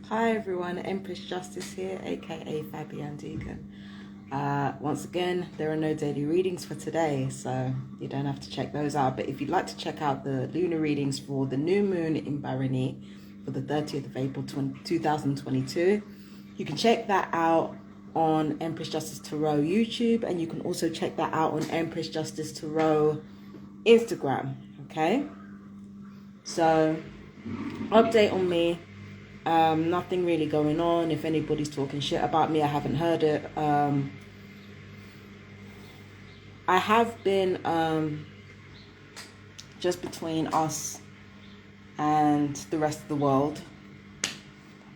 Hi everyone, Empress Justice here, aka Fabian Deacon. Once again, there are no daily readings for today, so you don't have to check those out. But if you'd like to check out the lunar readings for the new moon in Barani for the 30th of April 2022, you can check that out on Empress Justice Tarot YouTube, and you can also check that out on Empress Justice Tarot Instagram. Okay, so update on me. Nothing really going on. If anybody's talking shit about me, I haven't heard it. I have been just between us and the rest of the world.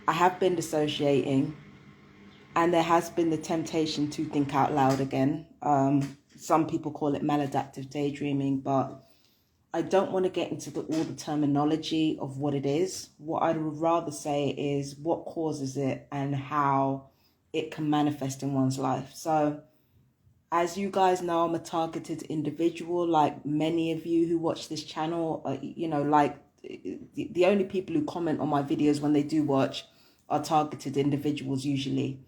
I have been dissociating, and there has been the temptation to think out loud again. Some people call it maladaptive daydreaming, but I don't want to get into all the terminology of what it is. What I'd rather say is what causes it and how it can manifest in one's life. So, as you guys know, I'm a targeted individual, like many of you who watch this channel. Like the only people who comment on my videos when they do watch are targeted individuals usually.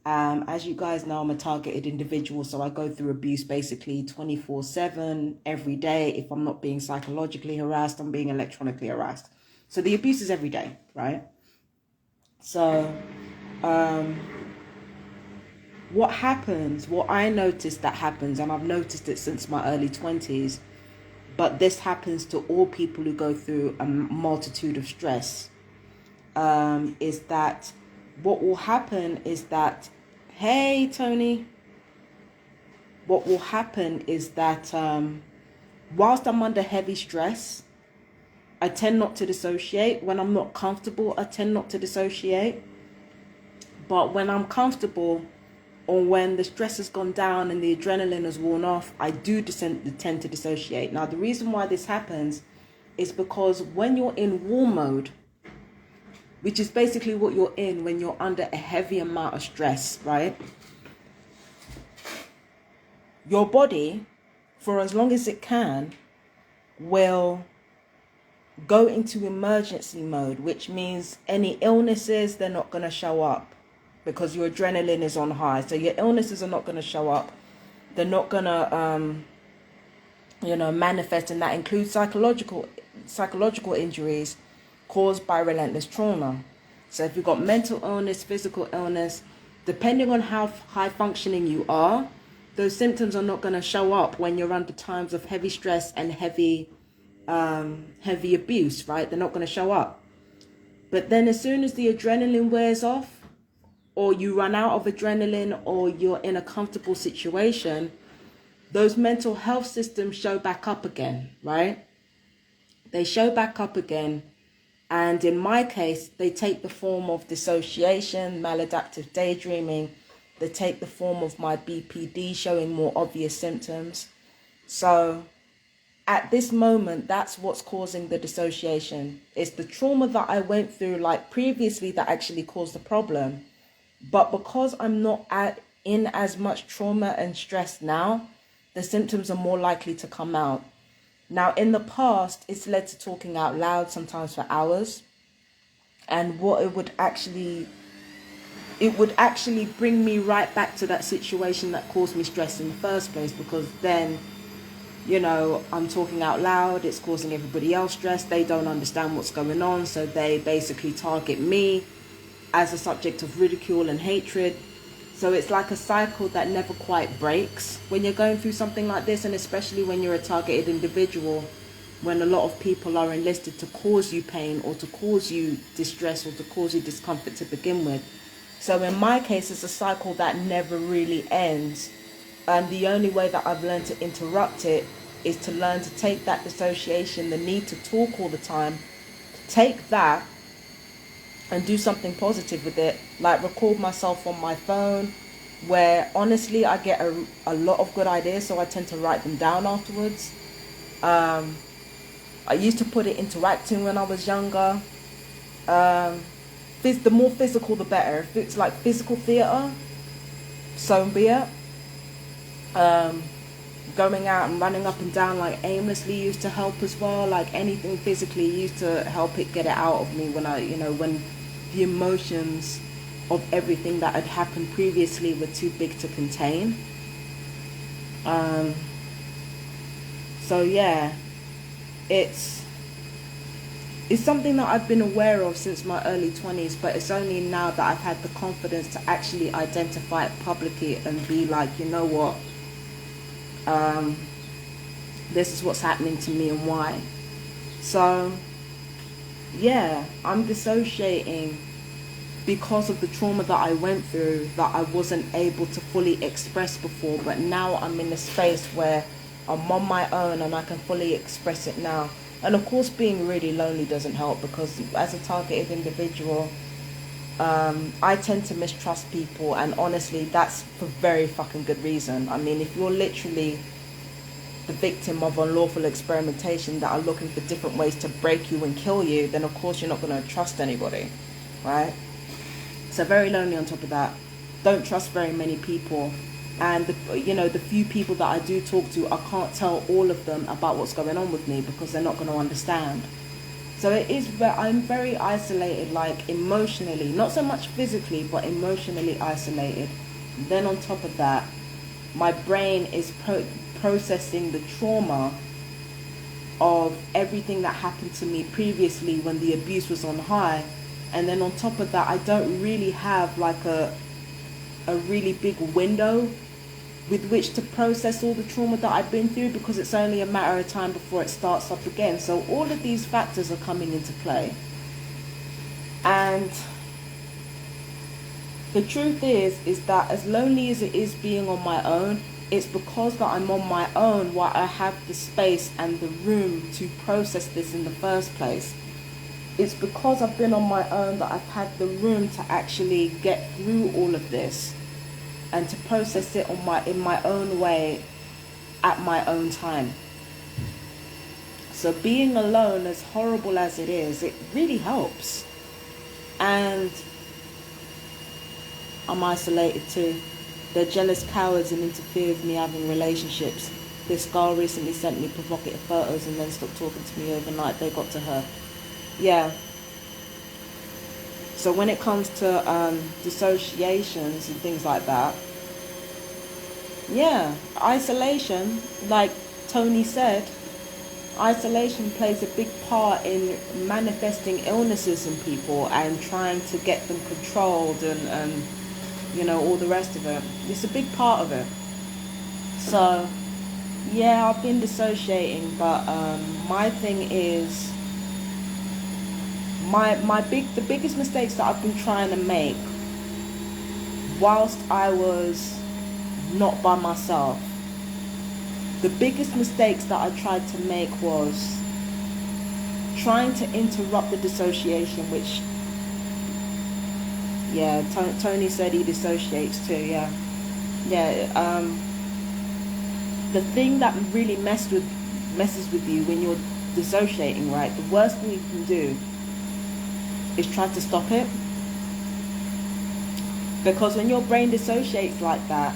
As you guys know, I'm a targeted individual, so I go through abuse basically 24/7 every day. If I'm not being psychologically harassed, I'm being electronically harassed. So the abuse is every day, right? So what happens, what I noticed that happens, and I've noticed it since my early 20s, but this happens to all people who go through a multitude of stress, is that what will happen is that, hey, Tony, what will happen is that whilst I'm under heavy stress, I tend not to dissociate. When I'm not comfortable, I tend not to dissociate. But when I'm comfortable, or when the stress has gone down and the adrenaline has worn off, I do tend to dissociate. Now, the reason why this happens is because when you're in war mode, which is basically what you're in when you're under a heavy amount of stress, right? Your body, for as long as it can, will go into emergency mode, which means any illnesses, they're not going to show up because your adrenaline is on high. So your illnesses are not going to show up. They're not going to, manifest, and that includes psychological injuries caused by relentless trauma. So if you've got mental illness, physical illness, depending on how high functioning you are, those symptoms are not going to show up when you're under times of heavy stress and heavy abuse, right? They're not going to show up. But then as soon as the adrenaline wears off, or you run out of adrenaline, or you're in a comfortable situation, those mental health systems show back up again, right? They show back up again. And in my case, they take the form of dissociation, maladaptive daydreaming. They take the form of my BPD showing more obvious symptoms. So at this moment, that's what's causing the dissociation. It's the trauma that I went through like previously that actually caused the problem. But because I'm not in as much trauma and stress now, the symptoms are more likely to come out. Now, in the past, it's led to talking out loud, sometimes for hours. And what it would actually bring me right back to that situation that caused me stress in the first place, because then, I'm talking out loud, it's causing everybody else stress. They don't understand what's going on, so they basically target me as a subject of ridicule and hatred. So it's like a cycle that never quite breaks when you're going through something like this, and especially when you're a targeted individual, when a lot of people are enlisted to cause you pain or to cause you distress or to cause you discomfort to begin with. So in my case, it's a cycle that never really ends. And the only way that I've learned to interrupt it is to learn to take that dissociation, the need to talk all the time, take that and do something positive with it, like record myself on my phone, where honestly I get a lot of good ideas, so I tend to write them down afterwards. I used to put it into acting when I was younger. The more physical, the better. If it's like physical theatre, so be it. Going out and running up and down like aimlessly used to help as well. Like anything physically used to help it get it out of me when the emotions of everything that had happened previously were too big to contain. So yeah, it's something that I've been aware of since my early 20s, but it's only now that I've had the confidence to actually identify it publicly and be like, you know what, this is what's happening to me and why. So yeah, I'm dissociating because of the trauma that I went through that I wasn't able to fully express before, but now I'm in a space where I'm on my own and I can fully express it now. And of course, being really lonely doesn't help, because as a targeted individual, I tend to mistrust people, and honestly, that's for very fucking good reason. I mean, if you're literally the victim of unlawful experimentation that are looking for different ways to break you and kill you, then of course you're not going to trust anybody, right? So very lonely on top of that. Don't trust very many people. And the few people that I do talk to, I can't tell all of them about what's going on with me because they're not going to understand. So I'm very isolated, like emotionally, not so much physically, but emotionally isolated. Then on top of that, my brain is processing the trauma of everything that happened to me previously when the abuse was on high. And then on top of that, I don't really have like a really big window with which to process all the trauma that I've been through, because it's only a matter of time before it starts up again. So all of these factors are coming into play. And the truth is that as lonely as it is being on my own, it's because that I'm on my own why I have the space and the room to process this in the first place. It's because I've been on my own that I've had the room to actually get through all of this and to process it in my own way at my own time. So being alone, as horrible as it is, it really helps. And I'm isolated too. They're jealous cowards and interfere with me having relationships. This girl recently sent me provocative photos and then stopped talking to me overnight. They got to her. Yeah. So when it comes to dissociations and things like that, yeah, isolation, like Tony said, isolation plays a big part in manifesting illnesses in people and trying to get them controlled and all the rest of it. It's a big part of it. So yeah, I've been dissociating, but my thing is, the biggest mistakes that I've been trying to make whilst I was not by myself, the biggest mistakes that I tried to make was trying to interrupt the dissociation, which, yeah, Tony said he dissociates too, yeah. The thing that really messes with you when you're dissociating, right, the worst thing you can do is try to stop it. Because when your brain dissociates like that,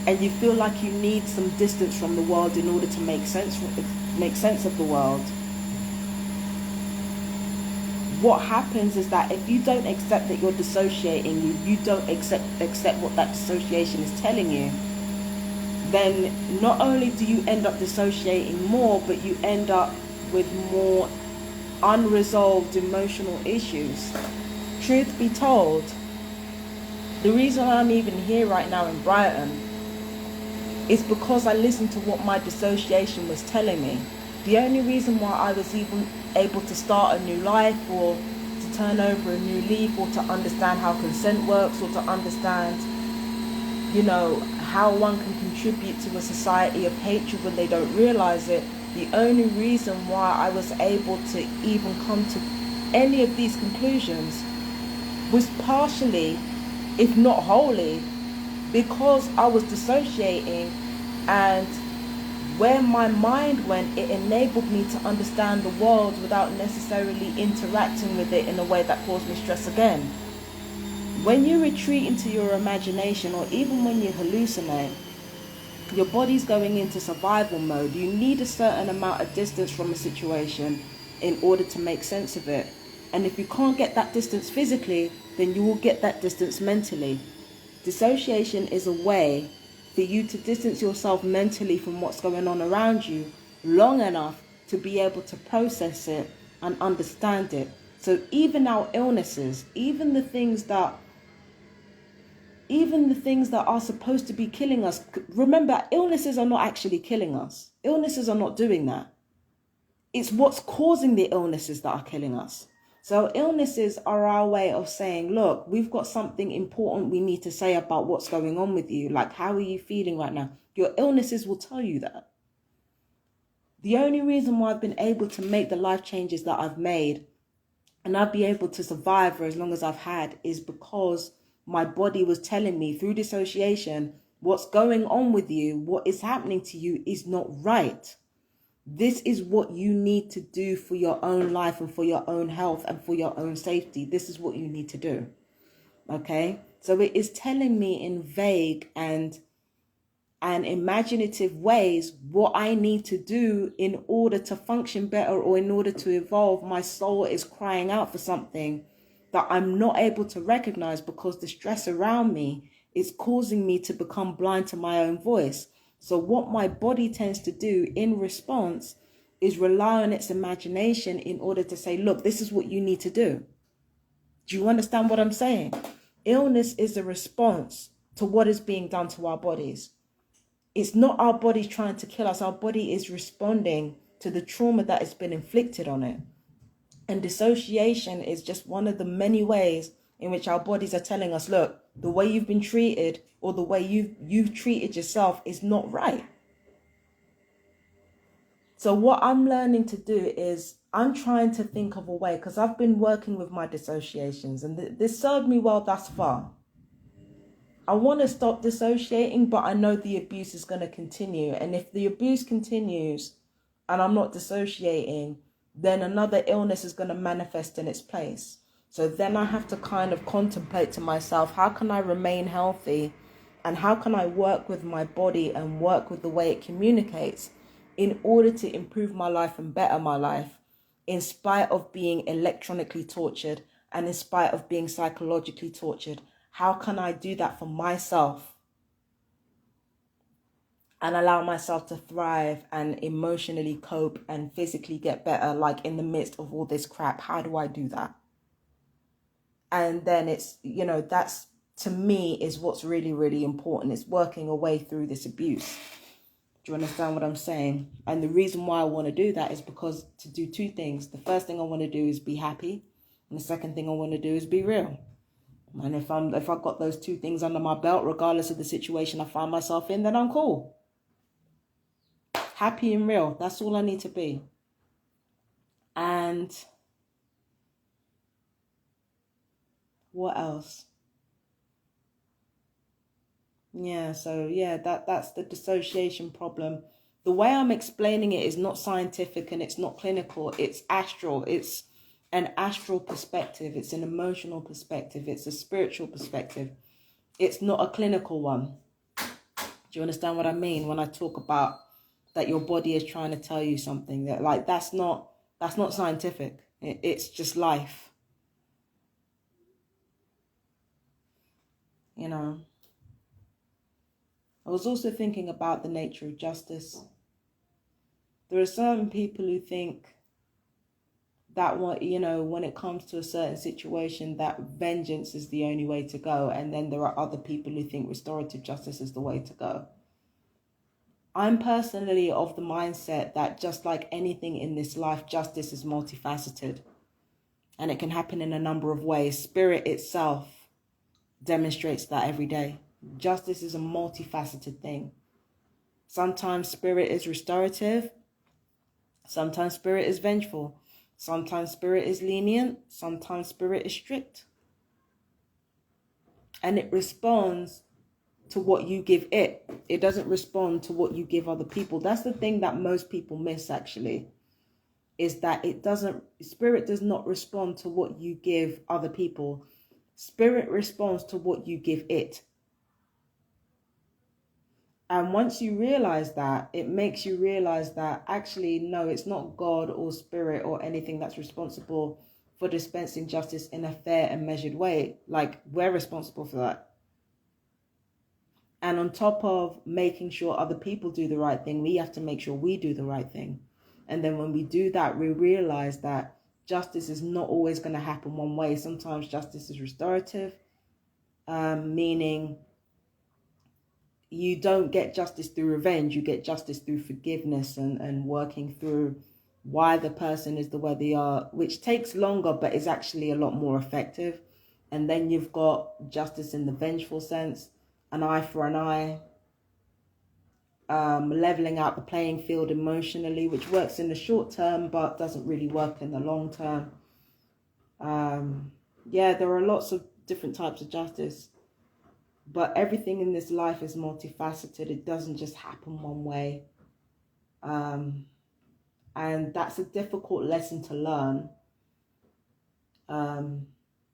and you feel like you need some distance from the world in order to make sense of the world, what happens is that if you don't accept that you're dissociating, you don't accept what that dissociation is telling you, then not only do you end up dissociating more, but you end up with more unresolved emotional issues. Truth be told, the reason I'm even here right now in Brighton is because I listened to what my dissociation was telling me. The only reason why I was even able to start a new life, or to turn over a new leaf, or to understand how consent works, or to understand, how one can contribute to a society of hatred when they don't realize it, the only reason why I was able to even come to any of these conclusions was partially, if not wholly, because I was dissociating, and where my mind went, it enabled me to understand the world without necessarily interacting with it in a way that caused me stress again. When you retreat into your imagination, or even when you hallucinate, your body's going into survival mode. You need a certain amount of distance from a situation in order to make sense of it. And if you can't get that distance physically, then you will get that distance mentally. Dissociation is a way for you to distance yourself mentally from what's going on around you long enough to be able to process it and understand it. So even our illnesses, even the things that are supposed to be killing us, remember, illnesses are not actually killing us. Illnesses are not doing that. It's what's causing the illnesses that are killing us. So illnesses are our way of saying, look, we've got something important we need to say about what's going on with you. Like, how are you feeling right now? Your illnesses will tell you that. The only reason why I've been able to make the life changes that I've made and I've been able to survive for as long as I've had is because my body was telling me through dissociation, what's going on with you, what is happening to you is not right. This is what you need to do for your own life and for your own health and for your own safety. This is what you need to do. Okay? So it is telling me in vague and imaginative ways what I need to do in order to function better or in order to evolve. My soul is crying out for something that I'm not able to recognize because the stress around me is causing me to become blind to my own voice. So what my body tends to do in response is rely on its imagination in order to say, look, this is what you need to do. Do you understand what I'm saying? Illness is a response to what is being done to our bodies. It's not our body trying to kill us. Our body is responding to the trauma that has been inflicted on it. And dissociation is just one of the many ways in which our bodies are telling us, look, the way you've been treated or the way you've treated yourself is not right. So what I'm learning to do is I'm trying to think of a way, because I've been working with my dissociations and this served me well thus far. I want to stop dissociating, but I know the abuse is going to continue. And if the abuse continues and I'm not dissociating, then another illness is going to manifest in its place. So then I have to kind of contemplate to myself, how can I remain healthy and how can I work with my body and work with the way it communicates in order to improve my life and better my life, in spite of being electronically tortured and in spite of being psychologically tortured. How can I do that for myself and allow myself to thrive and emotionally cope and physically get better, like in the midst of all this crap? How do I do that? And then it's, that's, to me, is what's really, really important. It's working a way through this abuse. Do you understand what I'm saying? And the reason why I want to do that is because to do two things. The first thing I want to do is be happy. And the second thing I want to do is be real. And if I've got those two things under my belt, regardless of the situation I find myself in, then I'm cool. Happy and real. That's all I need to be. And what else? Yeah, so yeah, that's the dissociation problem. The way I'm explaining it is not scientific and it's not clinical. It's astral. It's an astral perspective. It's an emotional perspective. It's a spiritual perspective. It's not a clinical one. Do you understand what I mean when I talk about that your body is trying to tell you something? That, like, that's not scientific. It's just life. I was also thinking about the nature of justice. There are certain people who think that when it comes to a certain situation, that vengeance is the only way to go. And then there are other people who think restorative justice is the way to go. I'm personally of the mindset that just like anything in this life, justice is multifaceted. And it can happen in a number of ways. Spirit itself demonstrates that every day. Justice is a multifaceted thing. Sometimes spirit is restorative. Sometimes spirit is vengeful. Sometimes spirit is lenient. Sometimes spirit is strict. And it responds to what you give it. It doesn't respond to what you give other people. That's the thing that most people miss, actually, is that spirit does not respond to what you give other people. Spirit responds to what you give it. And once you realize that, it makes you realize that actually, no, it's not God or spirit or anything that's responsible for dispensing justice in a fair and measured way. Like, we're responsible for that. And on top of making sure other people do the right thing, we have to make sure we do the right thing. And then when we do that, we realize that justice is not always going to happen one way. Sometimes justice is restorative, meaning you don't get justice through revenge. You get justice through forgiveness and working through why the person is the way they are, which takes longer, but is actually a lot more effective. And then you've got justice in the vengeful sense, an eye for an eye, leveling out the playing field emotionally, which works in the short term, but doesn't really work in the long term. Yeah, there are lots of different types of justice, but everything in this life is multifaceted. It doesn't just happen one way. And that's a difficult lesson to learn.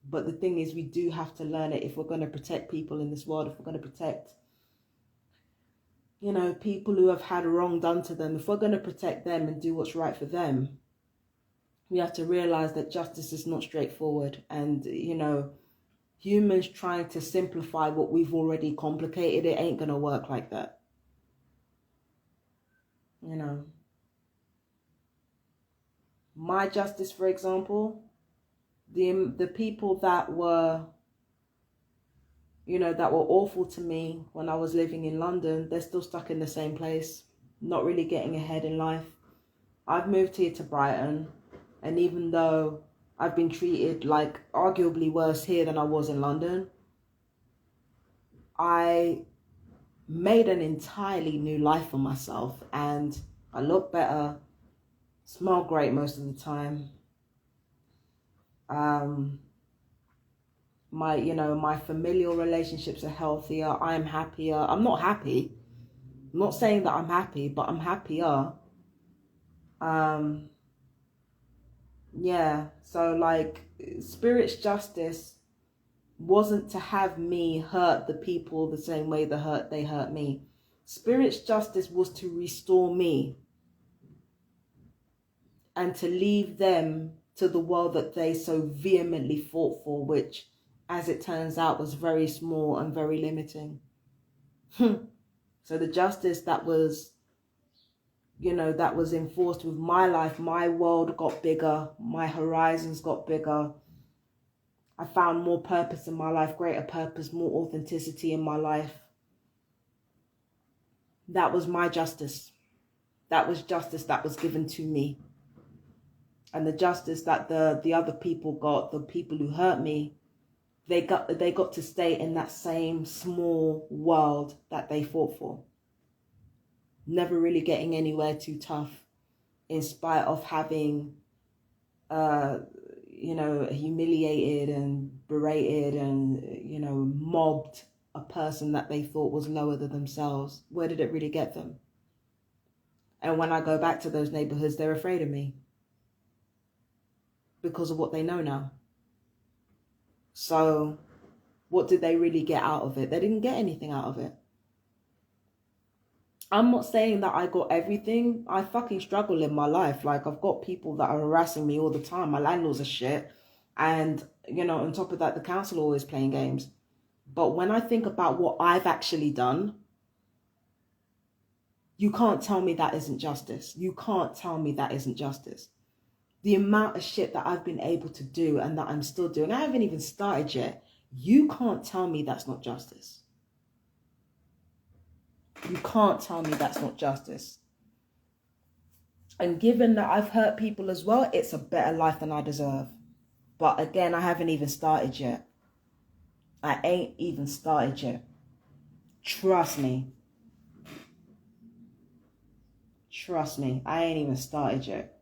But the thing is, we do have to learn it if we're going to protect people in this world, if we're going to protect, you know, people who have had wrong done to them. If we're going to protect them and do what's right for them, we have to realize that justice is not straightforward. And, you know, humans trying to simplify what we've already complicated, it ain't going to work like that. You know, my justice, for example, the people that were, you know, that were awful to me when I was living in London, they're still stuck in the same place, not really getting ahead in life. I've moved here to Brighton, and even though I've been treated like arguably worse here than I was in London, I made an entirely new life for myself, and I look better, smell great most of the time. My familial relationships are healthier. I'm happier. I'm not happy. I'm not saying that I'm happy, but I'm happier. Yeah. So like, Spirit's justice wasn't to have me hurt the people the same way they hurt me. Spirit's justice was to restore me and to leave them to the world that they so vehemently fought for, which, as it turns out, was very small and very limiting. So the justice that was, you know, that was enforced with my life, my world got bigger, my horizons got bigger. I found more purpose in my life, greater purpose, more authenticity in my life. That was my justice. That was justice that was given to me. And the justice that the other people got, the people who hurt me, they got to stay in that same small world that they fought for. Never really getting anywhere too tough, in spite of having, humiliated and berated and, mobbed a person that they thought was lower than themselves. Where did it really get them? And when I go back to those neighborhoods, they're afraid of me because of what they know now. So what did they really get out of it? They didn't get anything out of it. I'm not saying that I got everything. I fucking struggle in my life. Like, I've got people that are harassing me all the time. My landlords are shit. And, on top of that, the council are always playing games. But when I think about what I've actually done, you can't tell me that isn't justice. You can't tell me that isn't justice. The amount of shit that I've been able to do and that I'm still doing, I haven't even started yet. You can't tell me that's not justice. You can't tell me that's not justice. And given that I've hurt people as well, it's a better life than I deserve. But again, I haven't even started yet. I ain't even started yet. Trust me. Trust me, I ain't even started yet.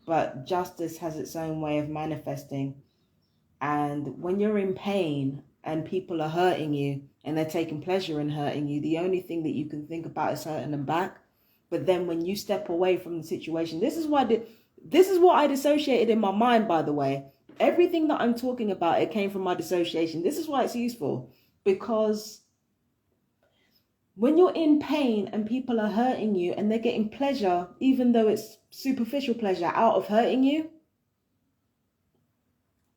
But justice has its own way of manifesting. And when you're in pain and people are hurting you and they're taking pleasure in hurting you, the only thing that you can think about is hurting them back. But then when you step away from the situation, this is what I dissociated in my mind, by the way. Everything that I'm talking about, it came from my dissociation. This is why it's useful. Because when you're in pain and people are hurting you and they're getting pleasure, even though it's superficial pleasure, out of hurting you,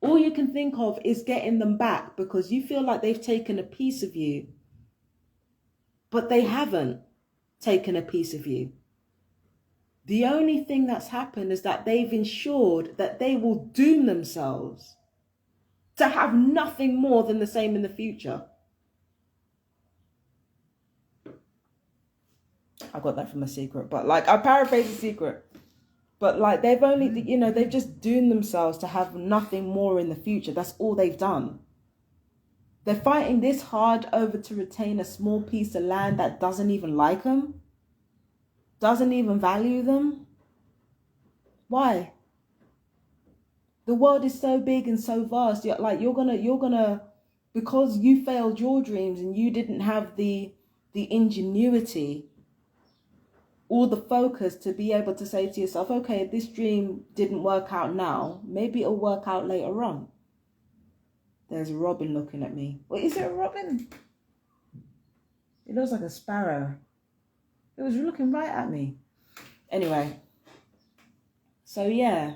All you can think of is getting them back because you feel like they've taken a piece of you, but they haven't taken a piece of you. The only thing that's happened is that they've ensured that they will doom themselves to have nothing more than the same in the future. I got that from A Secret, but like I paraphrase A Secret. But like they've only, you know, they've just doomed themselves to have nothing more in the future. That's all they've done. They're fighting this hard over to retain a small piece of land that doesn't even like them, doesn't even value them. Why? The world is so big and so vast. You're gonna, because you failed your dreams and you didn't have the ingenuity or the focus to be able to say to yourself, okay, this dream didn't work out now, maybe it'll work out later on. There's a robin looking at me. What is it, a robin? It looks like a sparrow. It was looking right at me. Anyway, so yeah,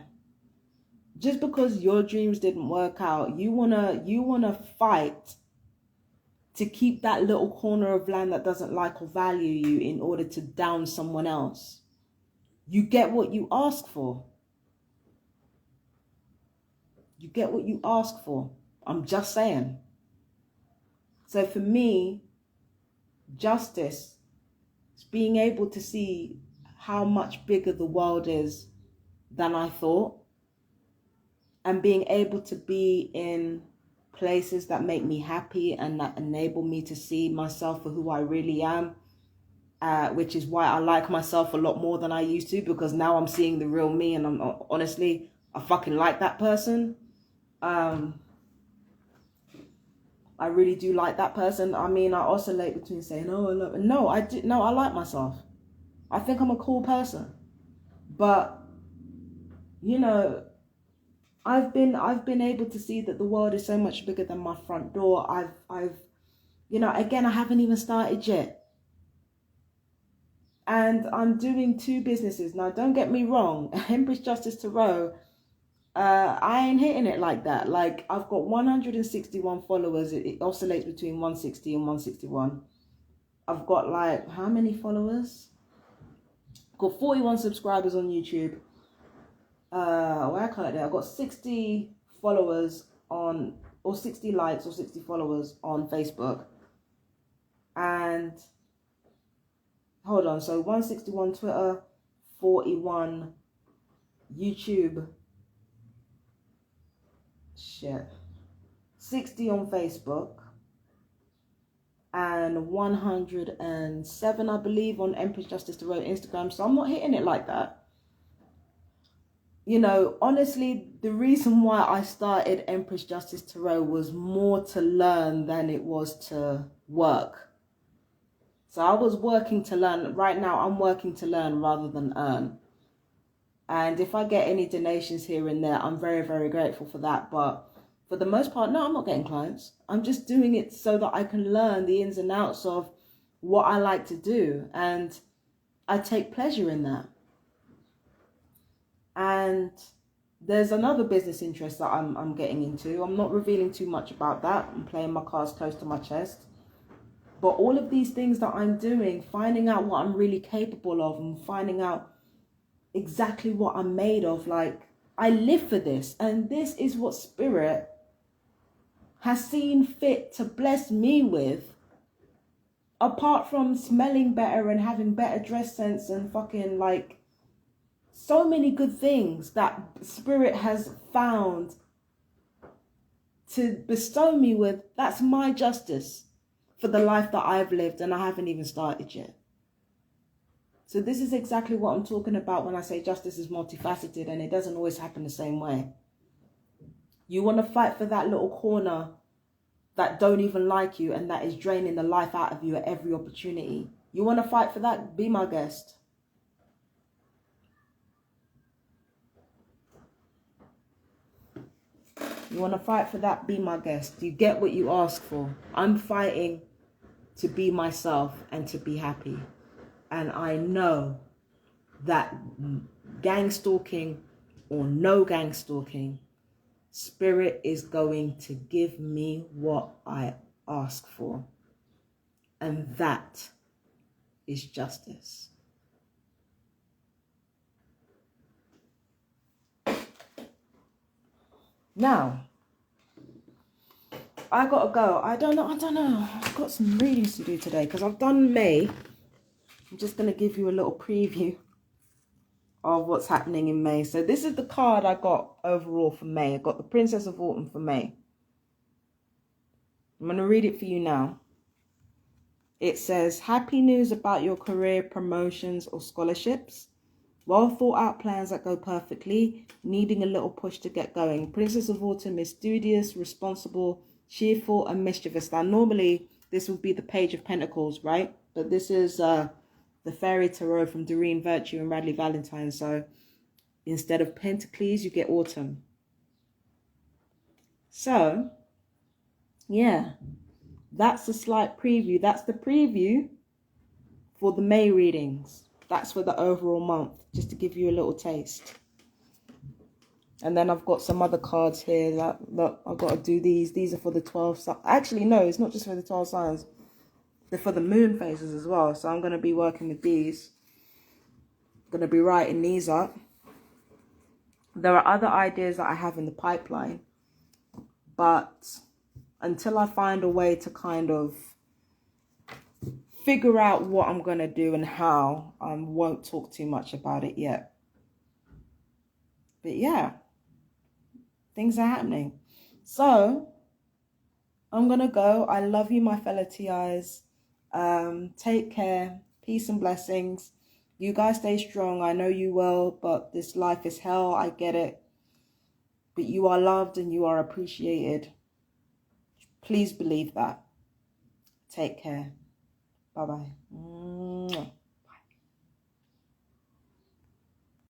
just because your dreams didn't work out, you wanna fight to keep that little corner of land that doesn't like or value you in order to down someone else. You get what you ask for. You get what you ask for. I'm just saying. So for me, justice is being able to see how much bigger the world is than I thought, and being able to be in places that make me happy and that enable me to see myself for who I really am, which is why I like myself a lot more than I used to, because now I'm seeing the real me, and I'm honestly, I fucking like that person. I really do like that person. I mean, I oscillate between saying, oh, I love it. No, I like myself. I think I'm a cool person. But, you know, I've been able to see that the world is so much bigger than my front door. I've you know, again, I haven't even started yet. And I'm doing 2 businesses. Now, don't get me wrong. Empress Justice Tarot, I ain't hitting it like that. Like, I've got 161 followers. It oscillates between 160 and 161. I've got like, how many followers? I've got 41 subscribers on YouTube. Where I call it there, I've got 60 followers on, or 60 likes or 60 followers on Facebook. And hold on, so 161 Twitter, 41 YouTube, 60 on Facebook, and 107, I believe, on Empress Justice Tarot Instagram. So I'm not hitting it like that. You know, honestly, the reason why I started Empress Justice Tarot was more to learn than it was to work. So I was working to learn. Right now, I'm working to learn rather than earn. And if I get any donations here and there, I'm very, very grateful for that. But for the most part, no, I'm not getting clients. I'm just doing it so that I can learn the ins and outs of what I like to do. And I take pleasure in that. And there's another business interest that I'm getting into. I'm not revealing too much about that. I'm playing my cards close to my chest. But all of these things that I'm doing, finding out what I'm really capable of and finding out exactly what I'm made of, like, I live for this. And this is what Spirit has seen fit to bless me with. Apart from smelling better and having better dress sense and fucking like so many good things that Spirit has found to bestow me with, that's my justice for the life that I've lived, and I haven't even started yet. So this is exactly what I'm talking about when I say justice is multifaceted, and it doesn't always happen the same way. You want to fight for that little corner that don't even like you and that is draining the life out of you at every opportunity. You want to fight for that? Be my guest. You want to fight for that? Be my guest. You get what you ask for. I'm fighting to be myself and to be happy. And I know that gang stalking or no gang stalking, Spirit is going to give me what I ask for. And that is justice. Now, I gotta go. I don't know. I've got some readings to do today because I've done May. I'm just gonna give you a little preview of what's happening in May. So this is the card I got overall for May. I got the Princess of Autumn for May. I'm gonna read it for you now. It says, happy news about your career, promotions, or scholarships. Well thought out plans that go perfectly, needing a little push to get going. Princess of Autumn is studious, responsible, cheerful, and mischievous. Now, normally, this would be the Page of Pentacles, right? But this is the Fairy Tarot from Doreen Virtue and Radley Valentine. So, instead of Pentacles, you get Autumn. So, yeah, that's a slight preview. That's the preview for the May readings. That's for the overall month, just to give you a little taste. And then I've got some other cards here that I've got to do these. These are for the 12 signs. Actually, no, it's not just for the 12 signs. They're for the moon phases as well. So I'm going to be working with these. I'm going to be writing these up. There are other ideas that I have in the pipeline. But until I find a way to kind of figure out what I'm going to do and how, I won't talk too much about it yet. But yeah, things are happening. So I'm going to go. I love you, my fellow TIs. Take care. Peace and blessings. You guys stay strong. I know you will, but this life is hell. I get it. But you are loved and you are appreciated. Please believe that. Take care. Bye-bye.